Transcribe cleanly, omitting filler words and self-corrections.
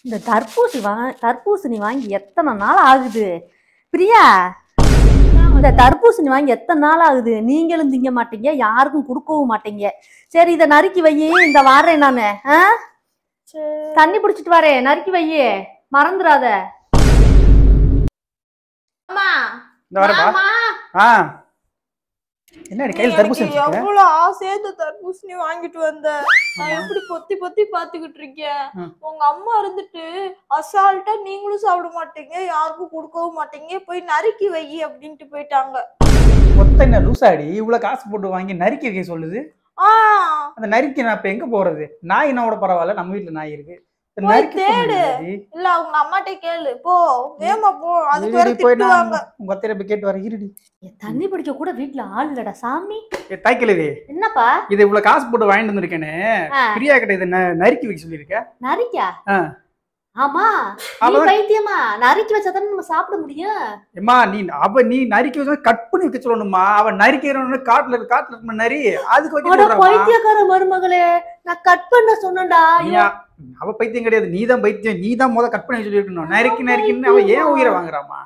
இந்த தர்பூசணி வாங்கி எத்தனை நாள் ஆகுது பிரியா? இந்த தர்பூசணி வாங்கி எத்தனை நாள் ஆகுது? நீங்களும் திங்க மாட்டீங்க, யாருக்கும் கொடுக்கவும் மாட்டீங்க. சரி இதை நறுக்கி வையி, இந்த வாரேன் நானு. தண்ணி பிடிச்சிட்டு வரேன், நறுக்கி வையி, மறந்துடாத. என்னடி கையில தர்பூசணி வச்சிருக்க? எவ்வளவு ஆசையா இந்த தர்பூசணி வாங்கிட்டு வந்த. நான் எப்படி பொத்தி பொத்தி பாத்துக்கிட்டு இருக்கேன். உங்க அம்மா இருந்துட்டு அசால்ட்டா நீங்களும் சாப்பிட மாட்டீங்க, யாருக்கும் கொடுக்கவும் மாட்டீங்க, போய் நறுக்கி வை அப்படின்ட்டு போயிட்டாங்க. மொத்த என்ன லூசாடி இவ்வளவு காசு போட்டு வாங்கி நறுக்கி வைக்க சொல்லுது? அந்த நறுக்கி நான் இப்ப எங்க போறது? நாய் என்னோட பரவாயில்ல, நம்ம வீட்டுல நாய் இருக்கு. தேடு இல்ல உங்க அம்மாட்ட கேளு, போ வேமா போ. அதுக்கு வேற திட்டுவாங்க. உங்க அத்தையில போய் கேட்டு வர. இருடி, தண்ணி பிடிக்க கூட வீட்டுல ஆள் இல்லடா சாமி. தாய்க்கிழவி என்னப்பா இது இவ்வளவு காசு போட்டு வாங்கிட்டு வந்திருக்கேன்னு பிரியா கிட்ட இதை நறுக்கி வைக்க சொல்லியிருக்க. நரிக்கா? ஆமா, நீ பைத்தியமா? நறுக்கி வச்சாதான் நம்ம சாப்பிட முடியும். ஏமா நீ நறுக்கி வச்சா கட் பண்ணி வைக்க சொல்லணுமா? அவன் நறுக்கிறவனு காட்டுல நரி அதுக்கு வைக்க. பைத்தியக்கார மருமகளே, நான் கட் பண்ண சொன்னேன்டா. அவ பைத்தியம் கிடையாது, நீதான் பைத்தியம். நீதான் கட் பண்ணி சொல்லி இருக்கணும். நறுக்கின்னு அவன் ஏன் உயிரை வாங்குறாமா?